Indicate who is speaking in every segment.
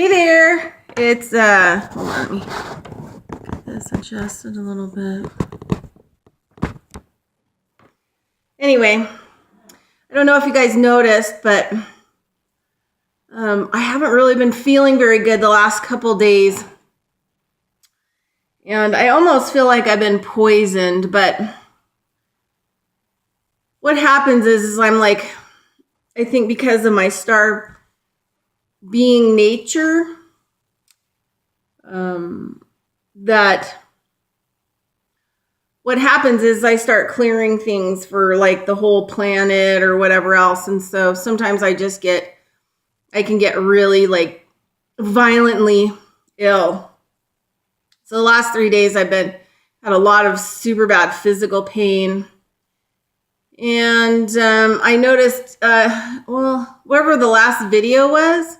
Speaker 1: Hey there, it's hold on, let me get this adjusted a little bit. Anyway, I don't know if you guys noticed, but I haven't really been feeling very good the last couple days. And I almost feel like I've been poisoned, but what happens is I'm like, I think because of my star being nature, that what happens is I start clearing things for like the whole planet or whatever else. And so sometimes I can get really like violently ill. So the last 3 days I've had a lot of super bad physical pain. And I noticed, whatever the last video was,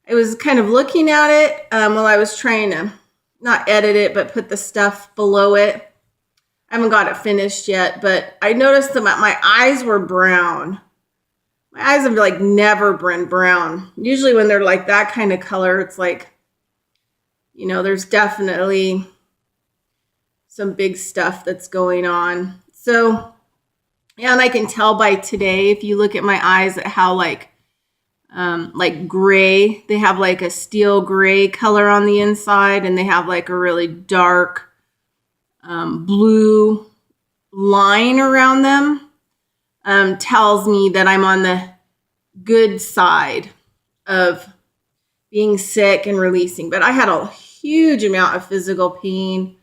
Speaker 1: I was kind of looking at it while I was trying to not edit it, but put the stuff below it. I haven't got it finished yet, but I noticed that my eyes were brown. My eyes have like never been brown. Usually when they're like that kind of color, it's like, there's definitely some big stuff that's going on. So, yeah, and I can tell by today, if you look at my eyes, at how like gray, they have like a steel gray color on the inside, and they have like a really dark blue line around them. Tells me that I'm on the good side of being sick and releasing. But I had a huge amount of physical pain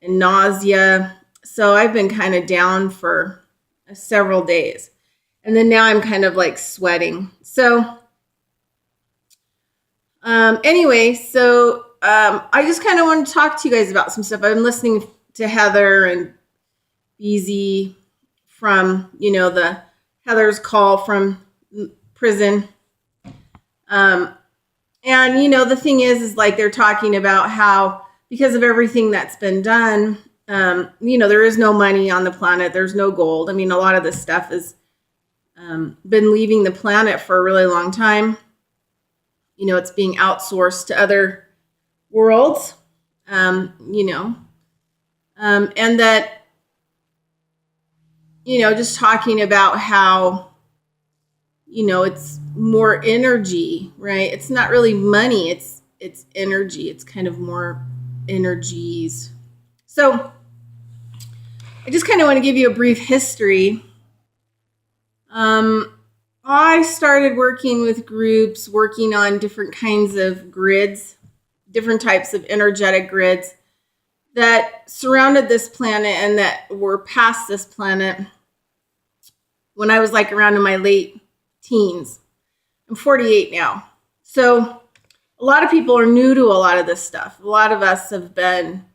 Speaker 1: and nausea. So I've been kind of down for several days. And then now I'm kind of like sweating. So anyway, I just kind of want to talk to you guys about some stuff. I've been listening to Heather and BZ from, the Heather's call from prison. And, the thing is like they're talking about how because of everything that's been done, there is no money on the planet. There's no gold. I mean, a lot of this stuff has been leaving the planet for a really long time. It's being outsourced to other worlds, and that, just talking about how, it's more energy, right? It's not really money. It's energy. It's kind of more energies. So I just kind of want to give you a brief history. I started working with groups, working on different kinds of grids, different types of energetic grids that surrounded this planet and that were past this planet when I was like around in my late teens. I'm 48 now. So a lot of people are new to a lot of this stuff. A lot of us have been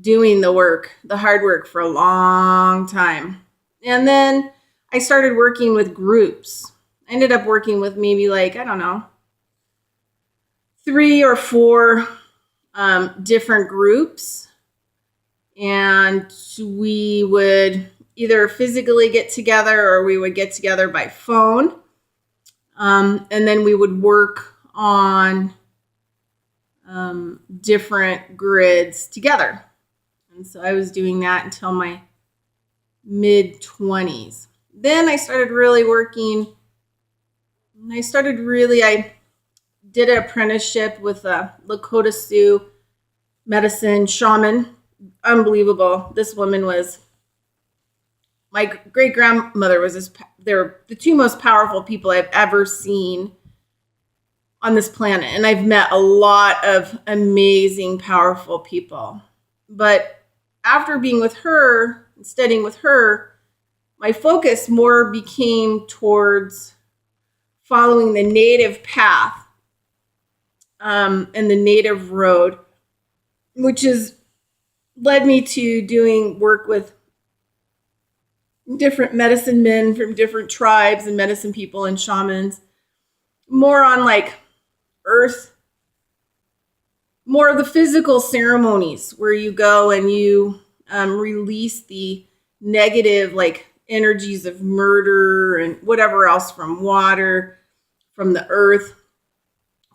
Speaker 1: doing the work, the hard work for a long time. And then I started working with groups. I ended up working with maybe 3 or 4 different groups. And we would either physically get together or we would get together by phone. And then we would work on different grids together. And so I was doing that until my mid-20s. Then I started really working. I did an apprenticeship with a Lakota Sioux medicine shaman. Unbelievable. This woman was, my great-grandmother was they're the 2 most powerful people I've ever seen on this planet. And I've met a lot of amazing, powerful people. But after being with her and studying with her, my focus more became towards following the native path and the native road, which has led me to doing work with different medicine men from different tribes and medicine people and shamans, more on like earth, more of the physical ceremonies where you go and you release the negative like energies of murder and whatever else from water, from the earth,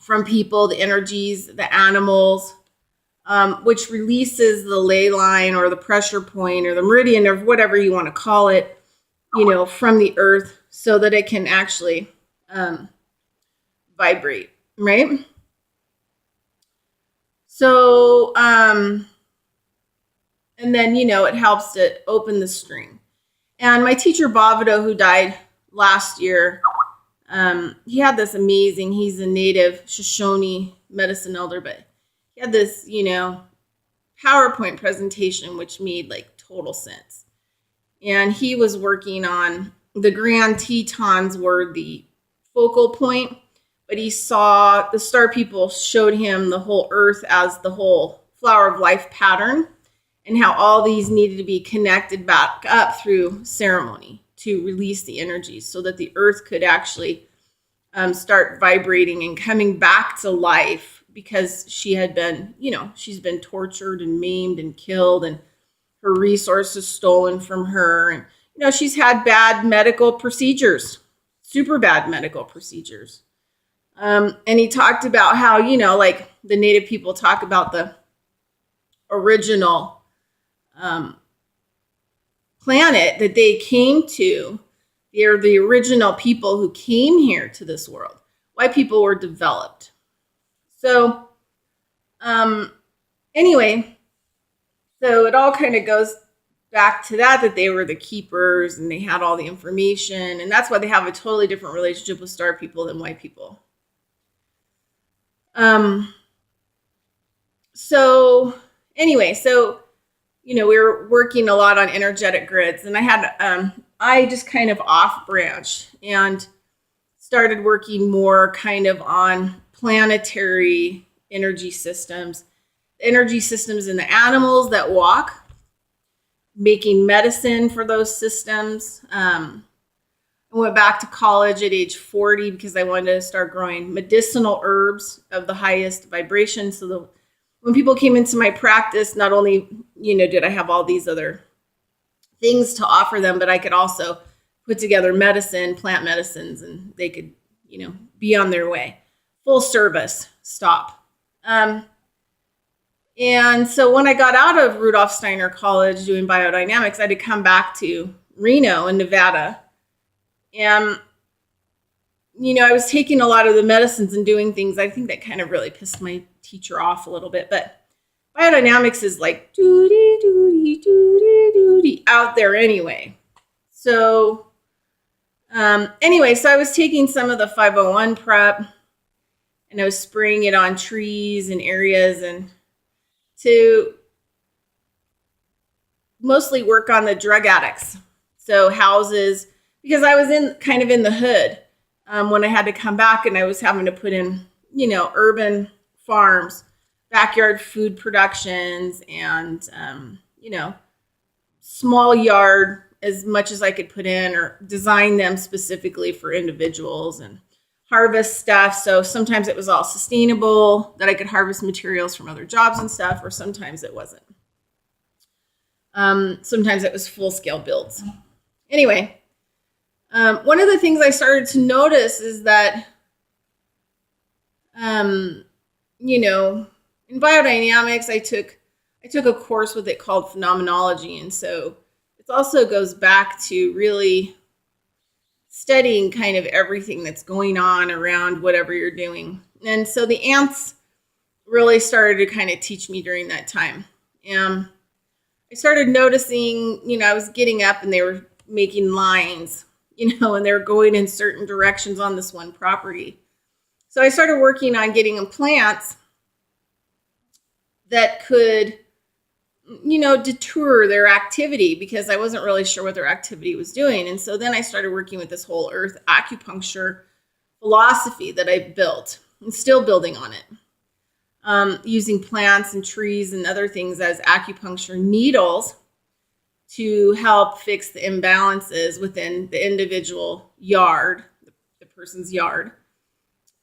Speaker 1: from people, the energies, the animals, which releases the ley line or the pressure point or the meridian or whatever you want to call it, from the earth so that it can actually vibrate, right? So, and then, it helps to open the string. And my teacher, Bavado, who died last year, he had this amazing, he's a native Shoshone medicine elder, but he had this, PowerPoint presentation, which made like total sense. And he was working on the Grand Tetons were the focal point, but he saw the star people showed him the whole earth as the whole flower of life pattern and how all these needed to be connected back up through ceremony to release the energies so that the earth could actually start vibrating and coming back to life, because she had been, she's been tortured and maimed and killed and her resources stolen from her. And, she's had bad medical procedures, super bad medical procedures. And he talked about how, like the native people talk about the original planet that they came to. They're the original people who came here to this world. White people were developed. So, anyway, so it all kind of goes back to that they were the keepers and they had all the information. And that's why they have a totally different relationship with star people than white people. So anyway, we were working a lot on energetic grids, and I just kind of off branched and started working more kind of on planetary energy systems in the animals that walk, making medicine for those systems. I went back to college at age 40 because I wanted to start growing medicinal herbs of the highest vibration. So when people came into my practice, not only, did I have all these other things to offer them, but I could also put together plant medicines, and they could, be on their way. Full service, stop. And so when I got out of Rudolf Steiner College doing biodynamics, I had to come back to Reno in Nevada. And, I was taking a lot of the medicines and doing things. I think that kind of really pissed my teacher off a little bit. But biodynamics is like doody, doody, doody, doody out there anyway. So so I was taking some of the 501 prep and I was spraying it on trees and areas and to mostly work on the drug addicts. So houses, because I was in the hood when I had to come back, and I was having to put in, urban farms, backyard food productions, and, small yard as much as I could put in, or design them specifically for individuals and harvest stuff. So sometimes it was all sustainable, that I could harvest materials from other jobs and stuff, or sometimes it wasn't. Sometimes it was full-scale builds. Anyway, one of the things I started to notice is that, in biodynamics, I took a course with it called phenomenology. And so it also goes back to really studying kind of everything that's going on around whatever you're doing. And so the ants really started to kind of teach me during that time. And I started noticing, I was getting up and they were making lines, and they were going in certain directions on this one property. So I started working on getting them plants that could, deter their activity, because I wasn't really sure what their activity was doing. And so then I started working with this whole earth acupuncture philosophy that I built and still building on it, using plants and trees and other things as acupuncture needles to help fix the imbalances within the individual yard, the person's yard.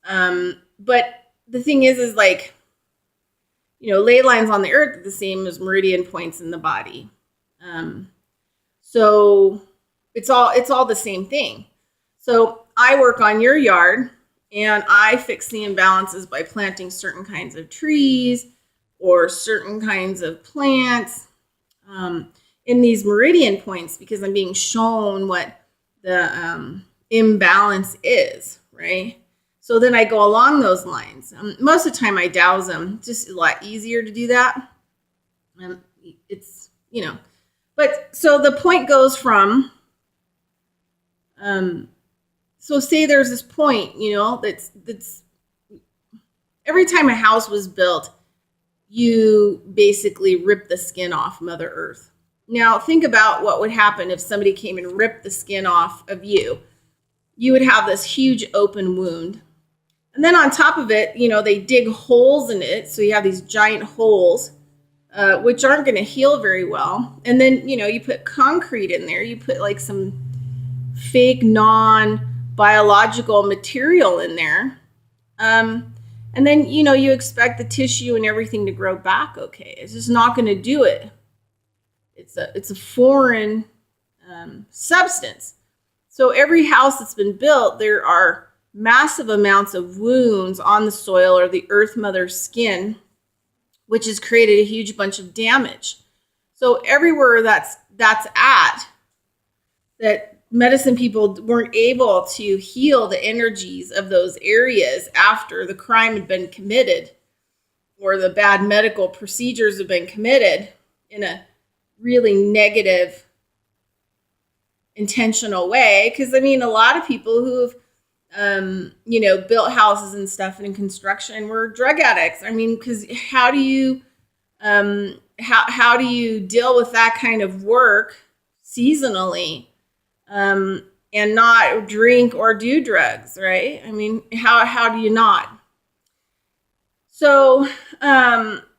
Speaker 1: But the thing is like, ley lines on the earth are the same as meridian points in the body. So it's all the same thing. So I work on your yard And I fix the imbalances by planting certain kinds of trees or certain kinds of plants in these meridian points, because I'm being shown what the imbalance is, right? So then I go along those lines. Most of the time I douse them. It's just a lot easier to do that. It's, but so the point goes from, so say there's this point, that's every time a house was built, you basically rip the skin off Mother Earth. Now think about what would happen if somebody came and ripped the skin off of you. You would have this huge open wound. And then on top of it, they dig holes in it. So you have these giant holes, which aren't going to heal very well. And then, you put concrete in there. You put like some fake non-biological material in there. And then, you expect the tissue and everything to grow back okay. It's just not going to do it. It's a foreign substance. So every house that's been built, there are massive amounts of wounds on the soil or the earth mother's skin, which has created a huge bunch of damage. So everywhere that's at, that medicine people weren't able to heal the energies of those areas after the crime had been committed or the bad medical procedures have been committed in a really negative, intentional way. Because a lot of people who've built houses and stuff and in construction were drug addicts. Because how do you how do you deal with that kind of work seasonally and not drink or do drugs, right? How do you not? So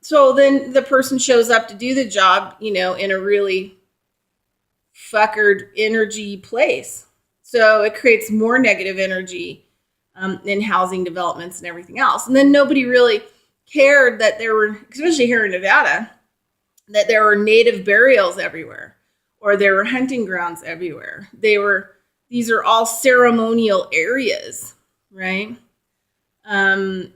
Speaker 1: so then the person shows up to do the job, in a really fuckered energy place. So it creates more negative energy in housing developments and everything else. And then nobody really cared that there were, especially here in Nevada, that there were native burials everywhere or there were hunting grounds everywhere. These are all ceremonial areas, right? And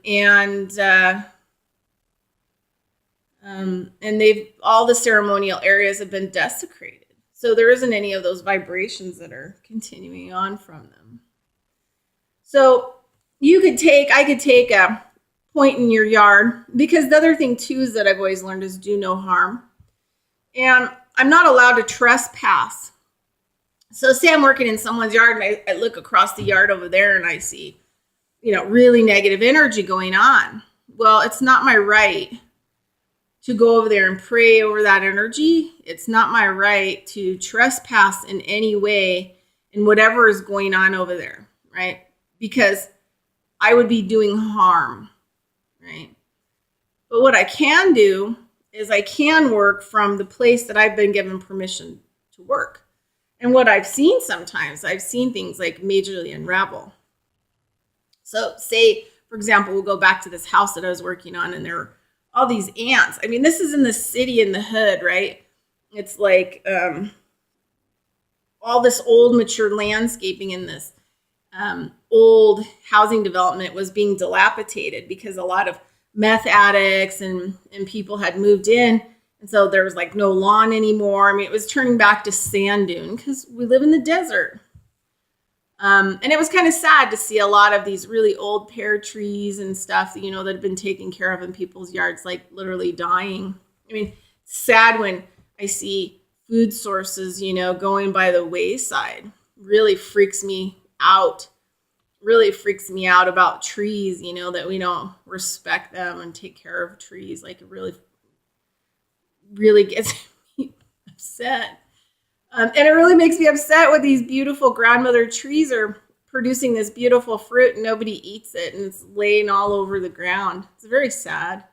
Speaker 1: all the ceremonial areas have been desecrated. So there isn't any of those vibrations that are continuing on from them. So I could take a point in your yard, because the other thing too is that I've always learned is do no harm. And I'm not allowed to trespass. So say I'm working in someone's yard and I look across the yard over there and I see, really negative energy going on. Well, it's not my right to go over there and pray over that energy. It's not my right to trespass in any way in whatever is going on over there, right? Because I would be doing harm, right? But what I can do is I can work from the place that I've been given permission to work. And what I've seen sometimes, I've seen things like majorly unravel. So say, for example, we'll go back to this house that I was working on, and there were all these ants. This is in the city in the hood, right? It's like all this old mature landscaping in this old housing development was being dilapidated because a lot of meth addicts and people had moved in. And so there was like no lawn anymore. It was turning back to sand dune because we live in the desert. And it was kind of sad to see a lot of these really old pear trees and stuff, that had been taken care of in people's yards, like literally dying. It's sad when I see food sources, going by the wayside. Really freaks me out. Really freaks me out about trees, that we don't respect them and take care of trees. Like it really, really gets me upset. And it really makes me upset when these beautiful grandmother trees are producing this beautiful fruit and nobody eats it and it's laying all over the ground. It's very sad.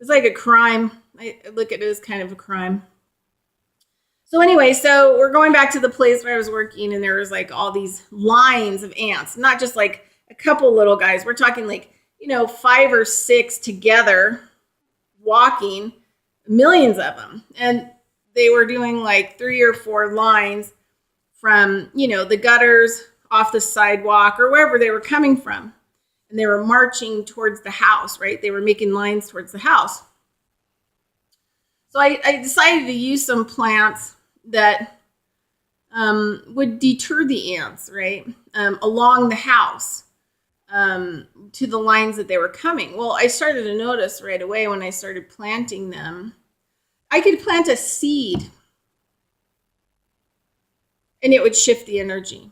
Speaker 1: It's like a crime. I look at it as kind of a crime. So anyway, so we're going back to the place where I was working, and there was like all these lines of ants, not just like a couple little guys. We're talking like, 5 or 6 together walking, millions of them. And they were doing like 3 or 4 lines from, the gutters off the sidewalk or wherever they were coming from. and they were marching towards the house, right? They were making lines towards the house. So I decided to use some plants that would deter the ants, right, along the house to the lines that they were coming. Well, I started to notice right away when I started planting them, I could plant a seed and it would shift the energy.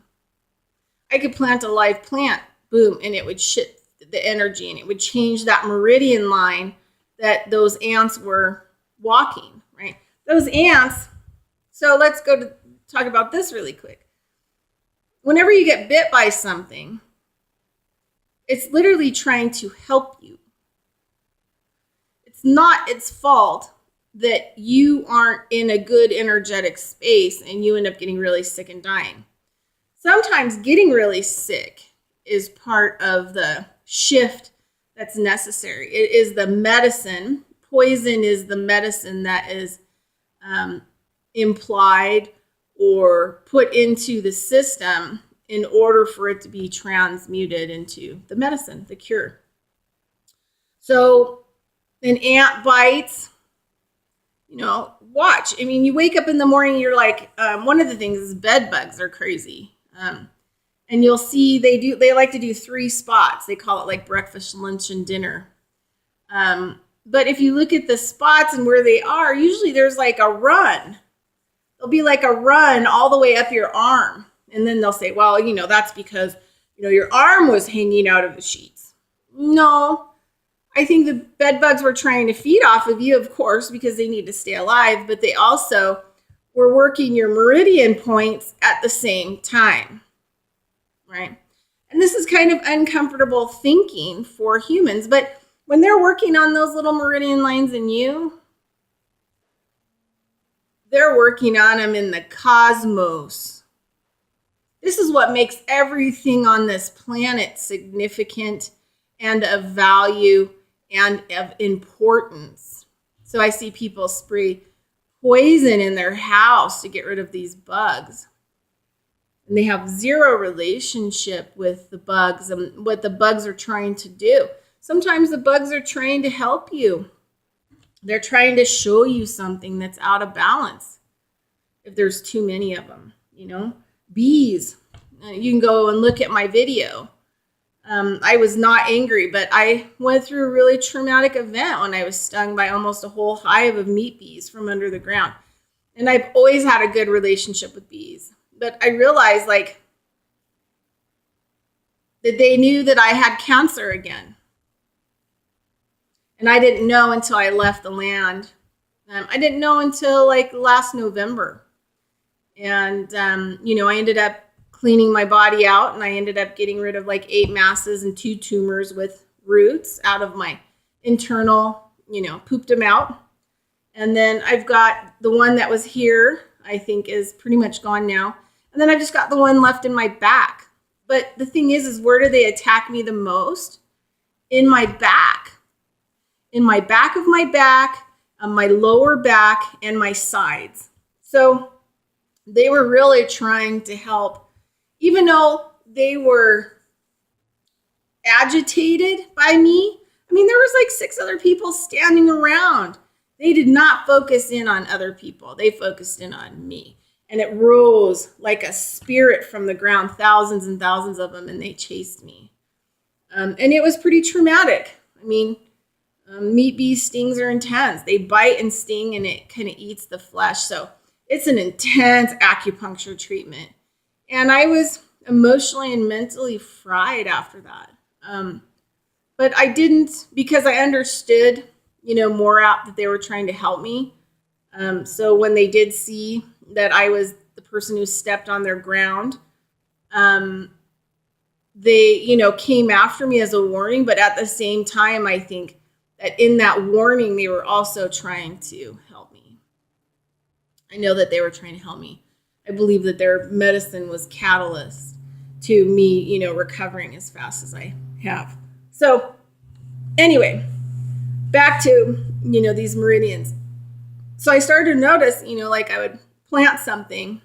Speaker 1: I could plant a live plant, boom, and it would shift the energy, and it would change that meridian line that those ants were walking, right? Those ants, so let's go to talk about this really quick. Whenever you get bit by something, it's literally trying to help you. It's not its fault that you aren't in a good energetic space and you end up getting really sick and dying. Sometimes getting really sick is part of the shift that's necessary. It is the medicine. Poison is the medicine that is implied or put into the system in order for it to be transmuted into the medicine, the cure. So an ant bites, watch. I mean, you wake up in the morning, you're like, one of the things is bed bugs are crazy. And you'll see they like to do 3 spots. They call it like breakfast, lunch, and dinner. But if you look at the spots and where they are, usually there's like a run. There'll be like a run all the way up your arm. And then they'll say, well, that's because, your arm was hanging out of the sheets. No, I think the bed bugs were trying to feed off of you, of course, because they need to stay alive. But they also were working your meridian points at the same time, right? And this is kind of uncomfortable thinking for humans. But when they're working on those little meridian lines in you, they're working on them in the cosmos. This is what makes everything on this planet significant and of value and of importance. So I see people spray poison in their house to get rid of these bugs. And they have zero relationship with the bugs and what the bugs are trying to do. Sometimes the bugs are trying to help you. They're trying to show you something that's out of balance. If there's too many of them, bees. You can go and look at my video. I was not angry, but I went through a really traumatic event when I was stung by almost a whole hive of meat bees from under the ground. And I've always had a good relationship with bees. But I realized that they knew that I had cancer again. And I didn't know until I left the land. I didn't know until last November. And, I ended up cleaning my body out, and I ended up getting rid of 8 masses and 2 tumors with roots out of my internal, pooped them out. And then I've got the one that was here, I think is pretty much gone now. And then I've just got the one left in my back. But the thing is where do they attack me the most? In my back. In my back of my back, on my lower back, and my sides. So they were really trying to help, even though they were agitated by me. I mean, there was 6 other people standing around. They did not focus in on other people. They focused in on me. And it rose like a spirit from the ground, thousands and thousands of them, and they chased me. And it was pretty traumatic. I mean, meat bee stings are intense. They bite and sting, and it kind of eats the flesh. So it's an intense acupuncture treatment. And I was emotionally and mentally fried after that. But I didn't, because I understood, more out that they were trying to help me. So when they did see that I was the person who stepped on their ground, they, came after me as a warning. But at the same time, I think that in that warning, they were also trying to help me. I know that they were trying to help me. I believe that their medicine was catalyst to me, recovering as fast as I have. So anyway, back to, these meridians. So I started to notice, I would plant something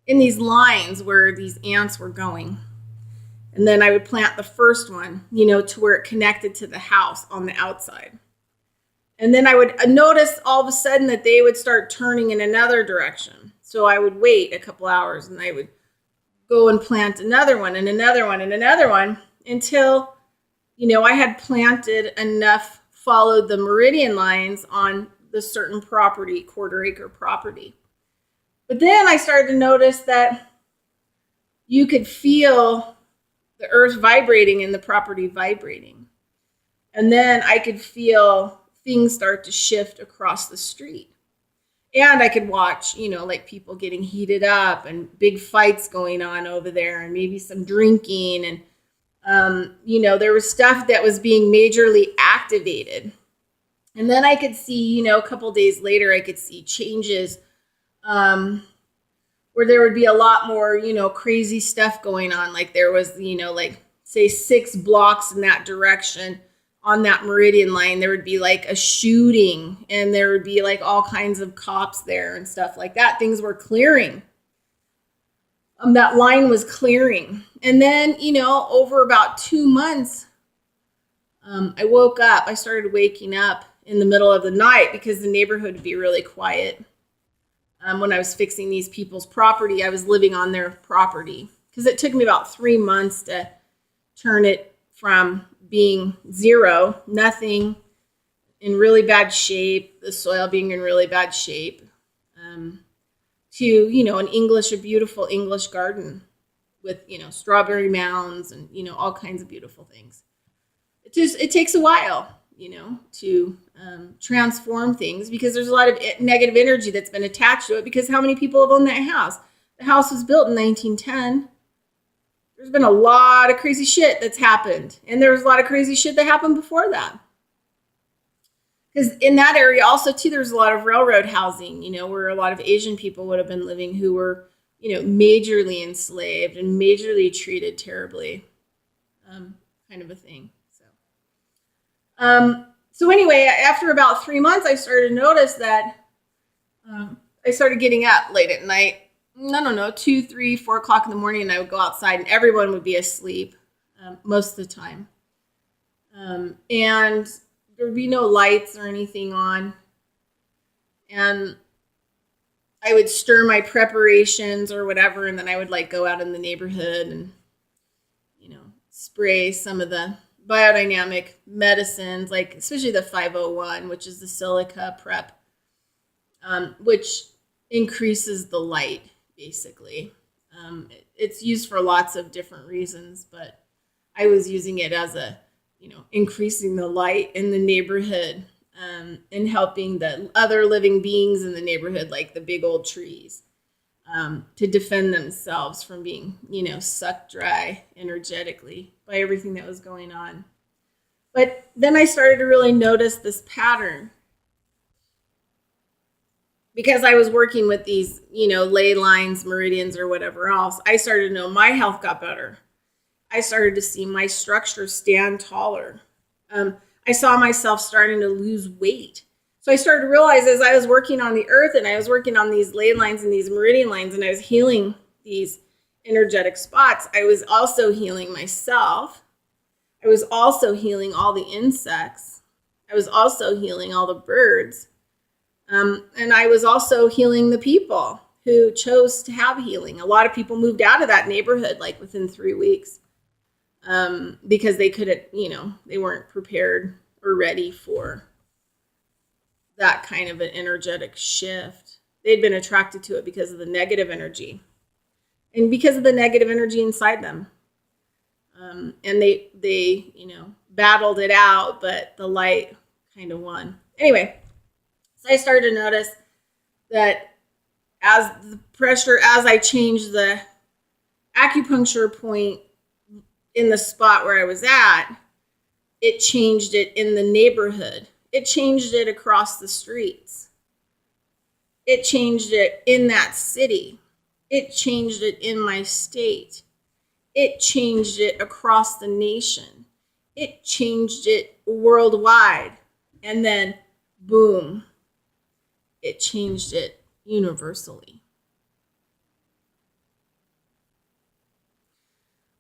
Speaker 1: in these lines where these ants were going. And then I would plant the first one, to where it connected to the house on the outside. And then I would notice all of a sudden that they would start turning in another direction. So I would wait a couple hours and I would go and plant another one and another one and another one until, I had planted enough, followed the meridian lines on the certain property, quarter-acre property. But then I started to notice that you could feel the earth vibrating and the property vibrating. And then I could feel things start to shift across the street. And I could watch, like people getting heated up and big fights going on over there and maybe some drinking. And, there was stuff that was being majorly activated. And then I could see, a couple days later, I could see changes where there would be a lot more, crazy stuff going on. Like there was, like say 6 blocks in that direction on that meridian line, there would be like a shooting and there would be like all kinds of cops there and stuff like that. Things were clearing. That line was clearing. And then, over about 2 months, I woke up. I started waking up in the middle of the night because the neighborhood would be really quiet. When I was fixing these people's property, I was living on their property because it took me about 3 months to turn it from being zero, nothing, in really bad shape, the soil being in really bad shape, to, a beautiful English garden with, strawberry mounds and, all kinds of beautiful things. It takes a while, to transform things because there's a lot of negative energy that's been attached to it because how many people have owned that house? The house was built in 1910. There's been a lot of crazy shit that's happened. And there was a lot of crazy shit that happened before that. Because in that area also, too, there's a lot of railroad housing, where a lot of Asian people would have been living who were, majorly enslaved and majorly treated terribly, kind of a thing. So anyway, after about 3 months, I started to notice that I started getting up late at night. I don't know, 2, 3, 4 o'clock in the morning, and I would go outside and everyone would be asleep most of the time. And there would be no lights or anything on. And I would stir my preparations or whatever, and then I would go out in the neighborhood and, spray some of the biodynamic medicines, like especially the 501, which is the silica prep, which increases the light. Basically, it's used for lots of different reasons, but I was using it as increasing the light in the neighborhood and helping the other living beings in the neighborhood, like the big old trees, to defend themselves from being, sucked dry energetically by everything that was going on. But then I started to really notice this pattern. Because I was working with these, ley lines, meridians, or whatever else, I started to know my health got better. I started to see my structure stand taller. I saw myself starting to lose weight. So I started to realize as I was working on the earth and I was working on these ley lines and these meridian lines and I was healing these energetic spots, I was also healing myself. I was also healing all the insects. I was also healing all the birds. And I was also healing the people who chose to have healing. A lot of people moved out of that neighborhood within 3 weeks because they couldn't, they weren't prepared or ready for that kind of an energetic shift. They'd been attracted to it because of the negative energy and because of the negative energy inside them. And they battled it out, but the light kind of won. Anyway. So I started to notice that as I changed the acupuncture point in the spot where I was at, it changed it in the neighborhood. It changed it across the streets. It changed it in that city. It changed it in my state. It changed it across the nation. It changed it worldwide. And then, boom. It changed it universally.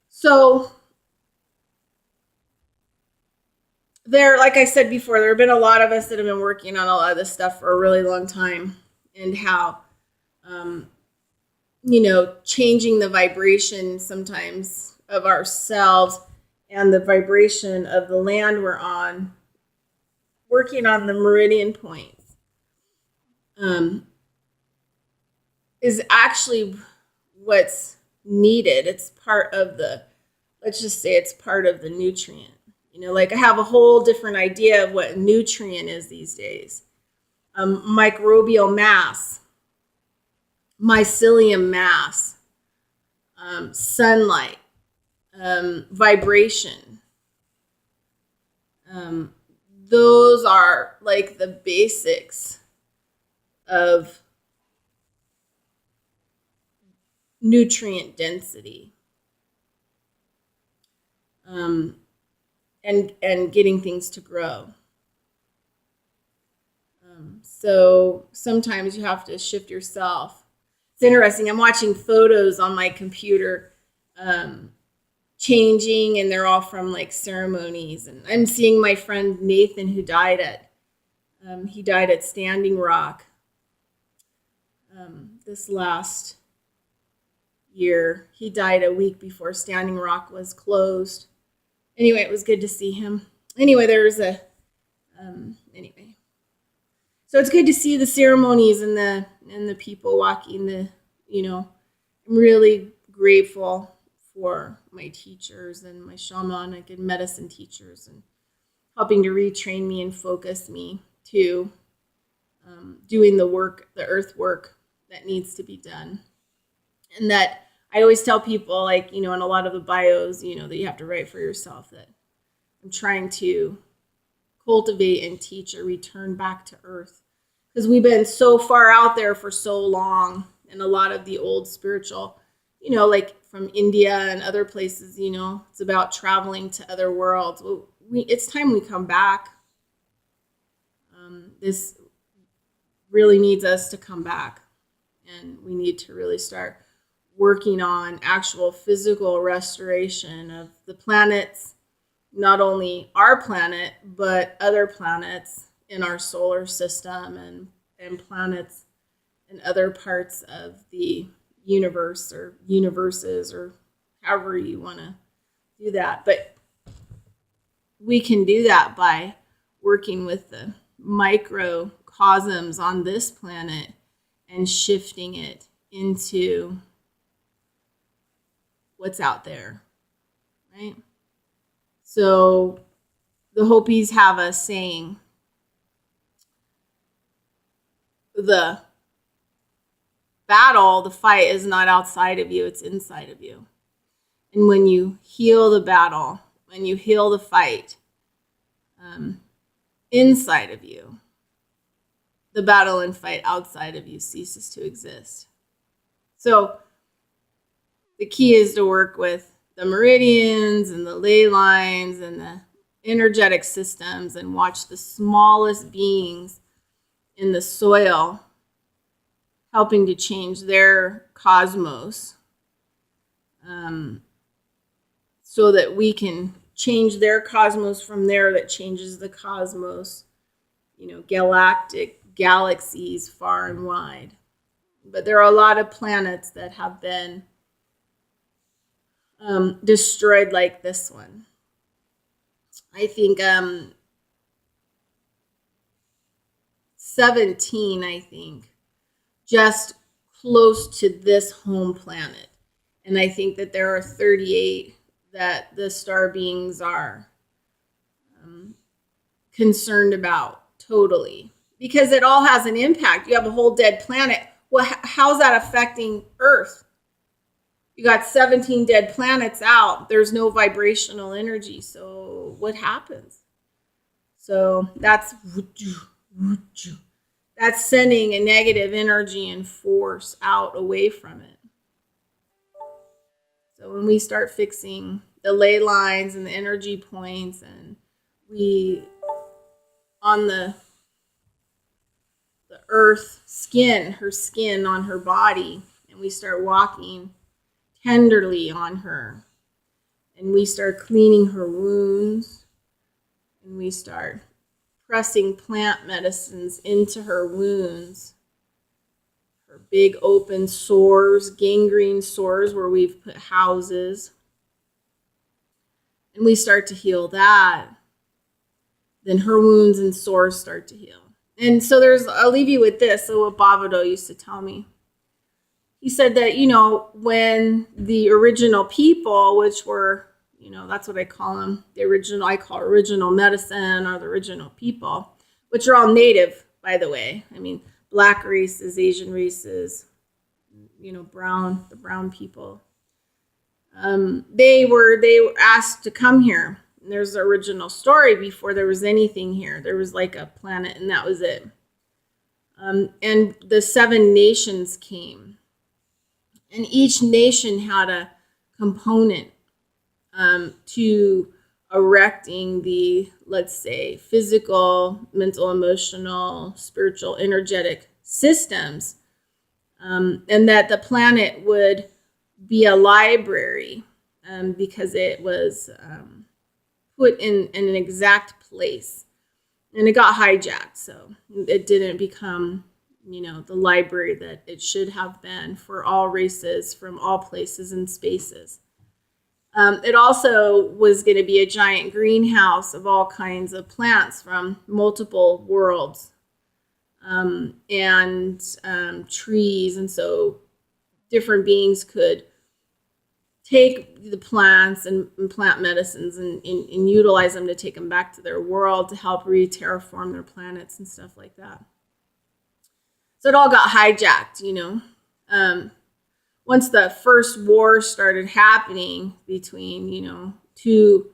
Speaker 1: So like I said before, there have been a lot of us that have been working on a lot of this stuff for a really long time, and how, um, changing the vibration sometimes of ourselves and the vibration of the land we're on, working on the meridian points, um, is actually what's needed. It's part of let's just say it's part of the nutrient. Like I have a whole different idea of what nutrient is these days. Microbial mass, mycelium mass, sunlight, vibration. Um, those are like the basics of nutrient density, um, and getting things to grow. So sometimes you have to shift yourself. It's interesting. I'm watching photos on my computer, um, changing, and they're all from like ceremonies. And I'm seeing my friend Nathan, who died at Standing Rock this last year. He died a week before Standing Rock was closed. Anyway, it was good to see him. Anyway, anyway. So it's good to see the ceremonies and the people walking I'm really grateful for my teachers and my shamanic and medicine teachers, and helping to retrain me and focus me to doing the work, the earth work that needs to be done. And that I always tell people, like, in a lot of the bios, that you have to write for yourself, that I'm trying to cultivate and teach a return back to earth. Because we've been so far out there for so long, and a lot of the old spiritual, like from India and other places, it's about traveling to other worlds. Well, it's time we come back. This really needs us to come back, and we need to really start working on actual physical restoration of the planets, not only our planet, but other planets in our solar system, and planets in other parts of the universe or universes, or however you want to do that. But we can do that by working with the microcosms on this planet and shifting it into what's out there, right? So the Hopis have a saying: the battle, the fight is not outside of you, it's inside of you. And when you heal the battle, when you heal the fight inside of you, the battle and fight outside of you ceases to exist. So the key is to work with the meridians and the ley lines and the energetic systems, and watch the smallest beings in the soil helping to change their cosmos, so that we can change their cosmos from there, that changes the cosmos, galactic galaxies far and wide. But there are a lot of planets that have been destroyed, like this one. I think 17, just close to this home planet. And I think that there are 38 that the star beings are concerned about totally, because it all has an impact. You have a whole dead planet. Well, how's that affecting Earth? You got 17 dead planets out. There's no vibrational energy. So what happens? So that's sending a negative energy and force out away from it. So when we start fixing the ley lines and the energy points, and we on the earth skin, her skin on her body, and we start walking tenderly on her, and we start cleaning her wounds, and we start pressing plant medicines into her wounds, her big open sores, gangrene sores where we've put houses. And we start to heal that. Then her wounds and sores start to heal. And so I'll leave you with this. So what Bavado used to tell me. He said that, when the original people, which were, that's what I call them, I call original medicine, or the original people, which are all native, by the way. I mean, black races, Asian races, the brown people. They were asked to come here. And there's the original story before there was anything here. There was like a planet, and that was it. And the 7 nations came. And each nation had a component to erecting the, let's say, physical, mental, emotional, spiritual, energetic systems. And that the planet would be a library because it was put in an exact place. And it got hijacked, so it didn't become, the library that it should have been for all races from all places and spaces. It also was going to be a giant greenhouse of all kinds of plants from multiple worlds and trees. And so different beings could take the plants and plant medicines and utilize them to take them back to their world to help re-terraform their planets and stuff like that. So it all got hijacked, Once the first war started happening between, 2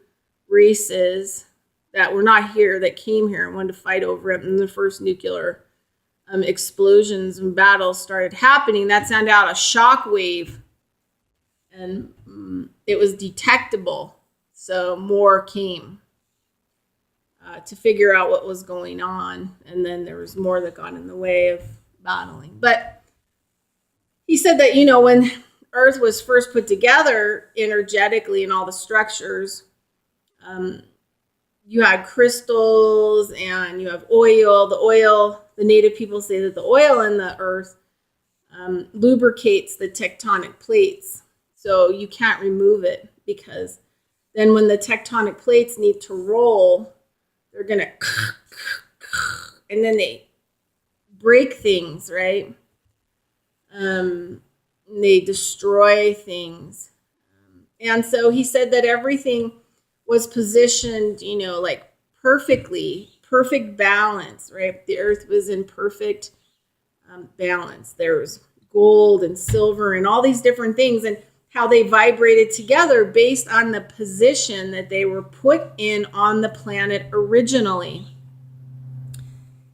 Speaker 1: races that were not here, that came here and wanted to fight over it, and the first nuclear explosions and battles started happening, that sent out a shock wave. And it was detectable. So more came to figure out what was going on. And then there was more that got in the way of battling. But he said that, when Earth was first put together energetically in all the structures, you had crystals and you have oil. The native people say that the oil in the Earth lubricates the tectonic plates. So you can't remove it, because then when the tectonic plates need to roll, they're going to, and then they break things, right? They destroy things. And so he said that everything was positioned, like perfect balance, right? The Earth was in perfect balance. There was gold and silver and all these different things, and how they vibrated together based on the position that they were put in on the planet originally.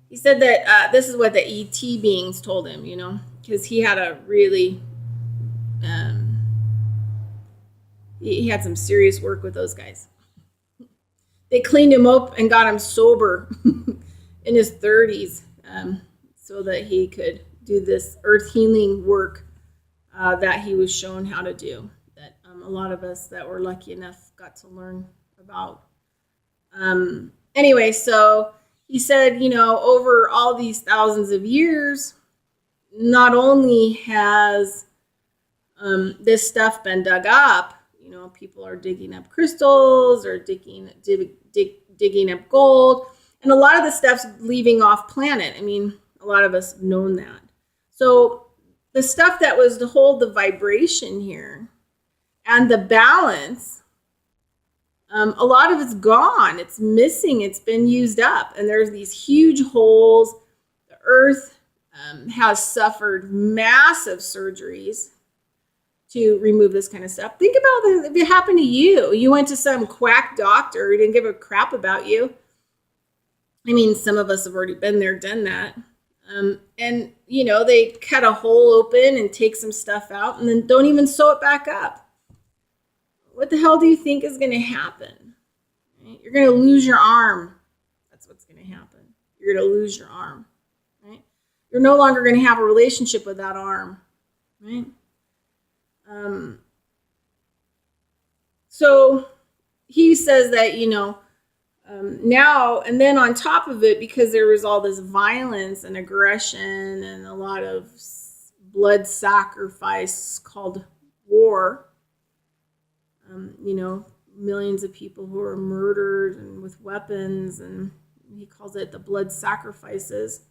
Speaker 1: He said that this is what the ET beings told him, because he had a really, he had some serious work with those guys. They cleaned him up and got him sober in his 30s so that he could do this earth healing work that he was shown how to do, that a lot of us that were lucky enough got to learn about. Anyway, so he said, over all these thousands of years, not only has this stuff been dug up, people are digging up crystals or digging up gold, and a lot of the stuff's leaving off planet. I mean, a lot of us have known that. So the stuff that was to hold the vibration here and the balance, a lot of it's gone. It's missing. It's been used up. And there's these huge holes. The Earth has suffered massive surgeries to remove this kind of stuff. Think about if it happened to you. You went to some quack doctor who didn't give a crap about you. I mean, some of us have already been there, done that. And, they cut a hole open and take some stuff out and then don't even sew it back up. What the hell do you think is going to happen? Right? You're going to lose your arm. That's what's going to happen. You're going to lose your arm. Right? You're no longer going to have a relationship with that arm. Right? So he says that, now, and then on top of it, because there was all this violence and aggression and a lot of blood sacrifice called war, millions of people who are murdered and with weapons, and he calls it the blood sacrifices,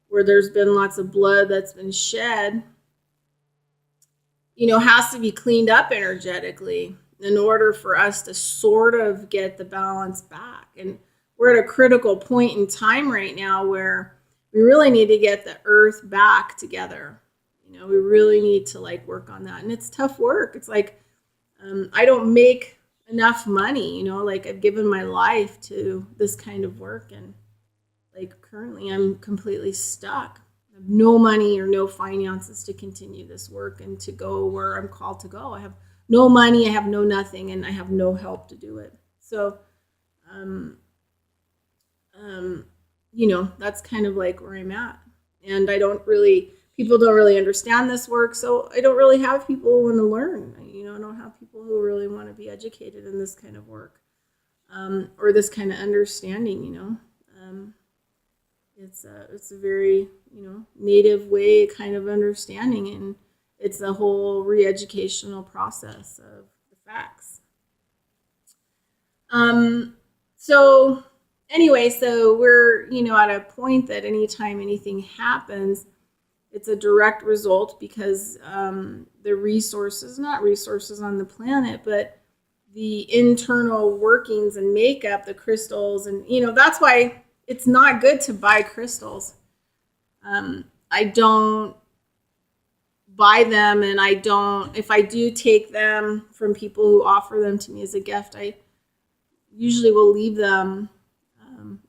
Speaker 1: where there's been lots of blood that's been shed, has to be cleaned up energetically in order for us to sort of get the balance back. And we're at a critical point in time right now where we really need to get the earth back together. We really need to work on that. And it's tough work. It's I don't make enough money, I've given my life to this kind of work. And currently I'm completely stuck. I have no money or no finances to continue this work and to go where I'm called to go. I have no money, I have no nothing, and I have no help to do it. So, that's kind of where I'm at. And people don't really understand this work, so I don't really have people who want to learn. I don't have people who really want to be educated in this kind of work, or this kind of understanding, It's a very, native way kind of understanding, and it's a whole re-educational process of the facts. So anyway, so we're, at a point that anytime anything happens, it's a direct result because the resources, not resources on the planet, but the internal workings and makeup, the crystals, and, that's why it's not good to buy crystals. I don't buy them, and if I do take them from people who offer them to me as a gift, I usually will leave them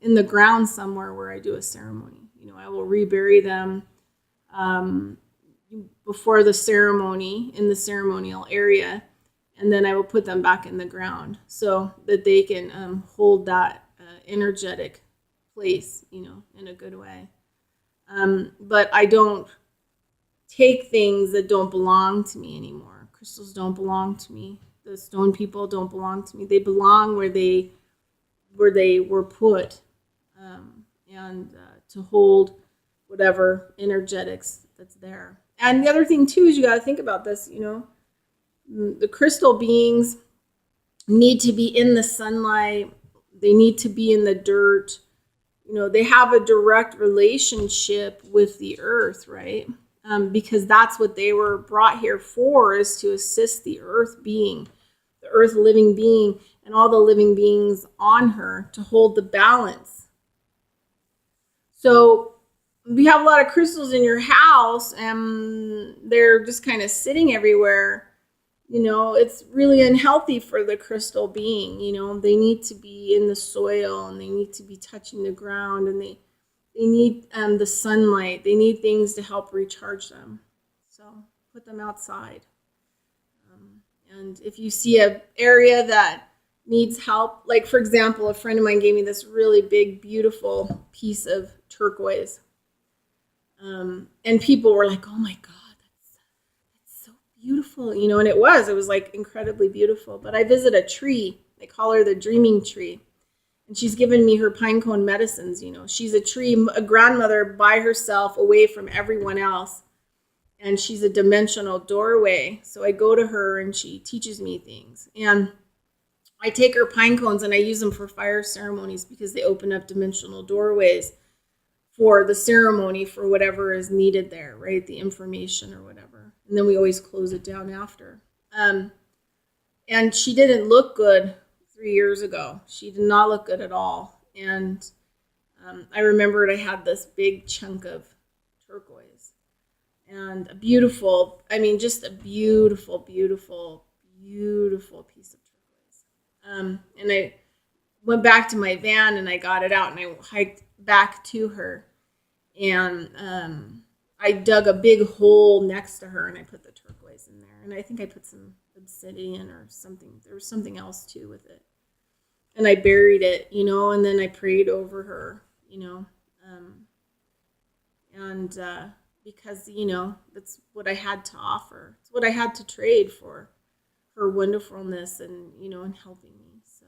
Speaker 1: in the ground somewhere where I do a ceremony. I will rebury them before the ceremony in the ceremonial area, and then I will put them back in the ground so that they can hold that energetic place, in a good way. But I don't take things that don't belong to me anymore. Crystals don't belong to me. The stone people don't belong to me. They belong where they were put, and to hold whatever energetics that's there. And the other thing too is you got to think about this. The crystal beings need to be in the sunlight. They need to be in the dirt. They have a direct relationship with the earth, right? Because that's what they were brought here for, is to assist the earth living being, and all the living beings on her to hold the balance. So we have a lot of crystals in your house and they're just kind of sitting everywhere. It's really unhealthy for the crystal being. They need to be in the soil, and they need to be touching the ground, and they need the sunlight. They need things to help recharge them. So put them outside. And if you see an area that needs help, for example, a friend of mine gave me this really big, beautiful piece of turquoise. And people were like, oh my God, that's so beautiful. And it was incredibly beautiful. But I visit a tree. They call her the dreaming tree. And she's given me her pine cone medicines. She's a grandmother by herself, away from everyone else. And she's a dimensional doorway. So I go to her and she teaches me things. And I take her pine cones and I use them for fire ceremonies because they open up dimensional doorways for the ceremony, for whatever is needed there, right? The information or whatever. And then we always close it down after. And she didn't look good 3 years ago. She did not look good at all. And I remembered I had this big chunk of turquoise. And just a beautiful, beautiful, beautiful piece of turquoise. And I went back to my van and I got it out and I hiked back to her. And I dug a big hole next to her and I put the turquoise in there. And I think I put some obsidian or something. There was something else too with it. And I buried it, and then I prayed over her, because, that's what I had to offer. It's what I had to trade for her wonderfulness and, and helping me. So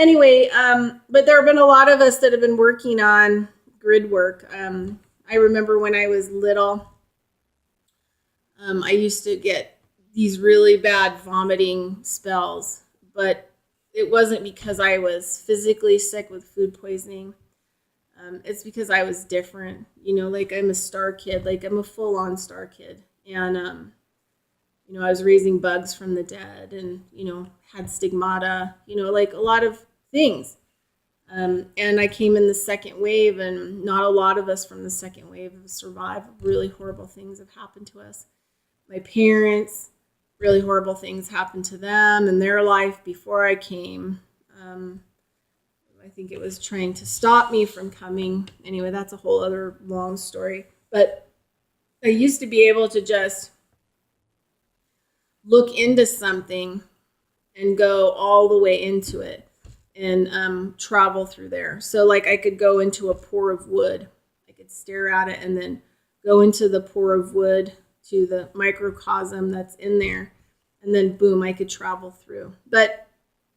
Speaker 1: Anyway, but there have been a lot of us that have been working on grid work. I remember when I was little, I used to get these really bad vomiting spells, but it wasn't because I was physically sick with food poisoning. It's because I was different, like I'm a star kid, like I'm a full-on star kid. And, I was raising bugs from the dead and, had stigmata, like a lot of things. And I came in the second wave, and not a lot of us from the second wave have survived. Really horrible things have happened to us. My parents, really horrible things happened to them in their life before I came. I think it was trying to stop me from coming. Anyway, that's a whole other long story. But I used to be able to just look into something and go all the way into it and travel through there. So like I could go into a pour of wood. I could stare at it and then go into the pour of wood to the microcosm that's in there. And then boom, I could travel through. But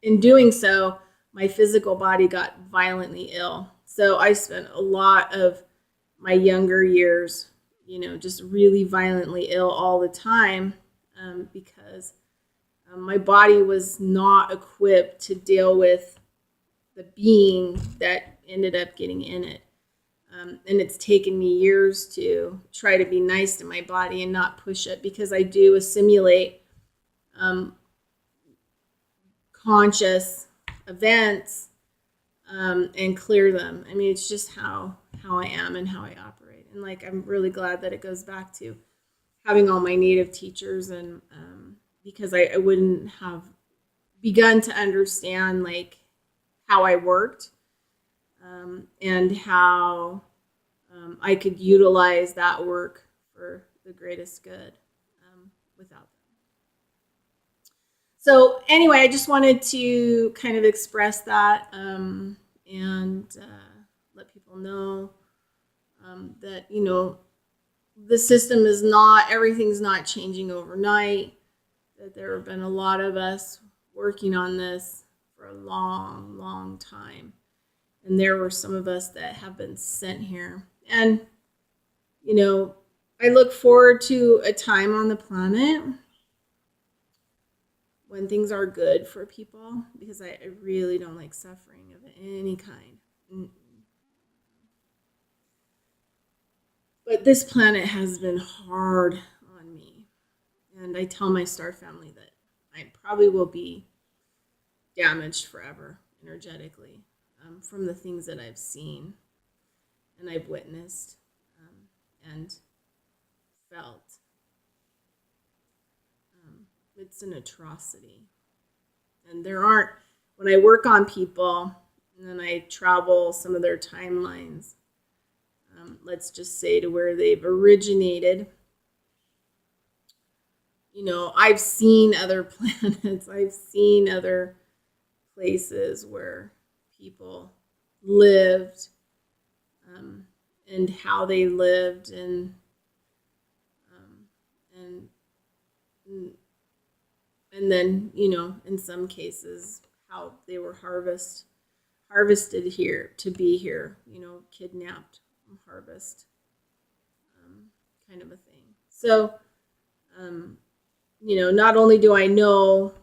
Speaker 1: in doing so, my physical body got violently ill. So I spent a lot of my younger years, just really violently ill all the time because my body was not equipped to deal with the being that ended up getting in it. And it's taken me years to try to be nice to my body and not push it, because I do assimilate conscious events and clear them. I mean, it's just how I am and how I operate. And like, I'm really glad that it goes back to having all my native teachers, and because I wouldn't have begun to understand like how I worked and how I could utilize that work for the greatest good without them. So anyway, I just wanted to kind of express that and let people know that, the system is not, everything's not changing overnight, that there have been a lot of us working on this for a long, long time. And there were some of us that have been sent here. And, I look forward to a time on the planet when things are good for people, because I really don't like suffering of any kind. But this planet has been hard on me. And I tell my star family that I probably will be damaged forever energetically from the things that I've seen and I've witnessed and felt. It's an atrocity. And there aren't, when I work on people and then I travel some of their timelines, let's just say to where they've originated, I've seen other planets, I've seen other places where people lived and how they lived and then, in some cases, how they were harvested here to be here, kidnapped from harvest, kind of a thing. So, not only do I know,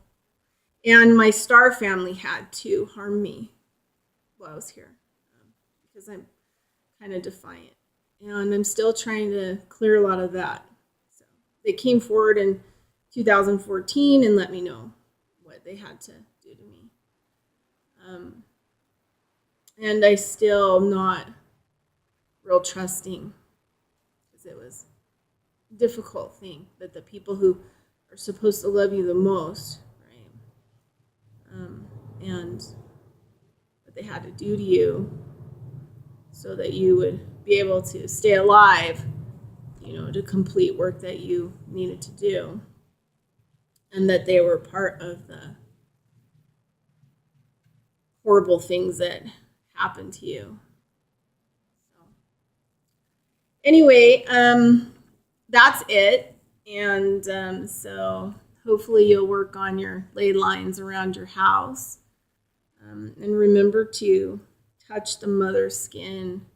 Speaker 1: and my star family had to harm me while I was here, because I'm kind of defiant. And I'm still trying to clear a lot of that. So they came forward in 2014 and let me know what they had to do to me. And I still not real trusting, because it was a difficult thing that the people who are supposed to love you the most, right? And what they had to do to you so that you would be able to stay alive, to complete work that you needed to do. And that they were part of the horrible things that happened to you. So, anyway, that's it. And so hopefully you'll work on your ley lines around your house. And remember to touch the mother's skin.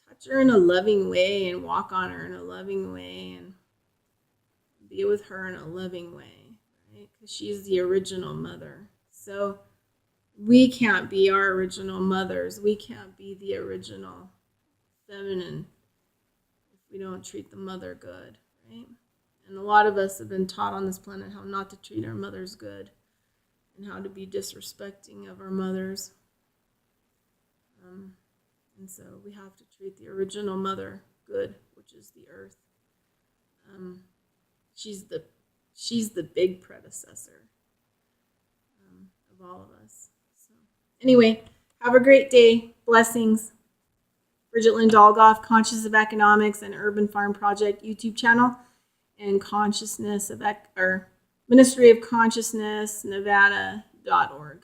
Speaker 1: Touch her in a loving way and walk on her in a loving way and be with her in a loving way, right? Because she's the original mother. So we can't be our original mothers. We can't be the original feminine if we don't treat the mother good, right? And a lot of us have been taught on this planet how not to treat our mothers good and how to be disrespecting of our mothers. And so we have to treat the original mother good, which is the earth. She's the big predecessor of all of us. So anyway, have a great day. Blessings. Bridget Lynn Dolgoff, Conscious of Economics and Urban Farm Project YouTube channel, and Consciousness of Ministry of Consciousness Nevada.org.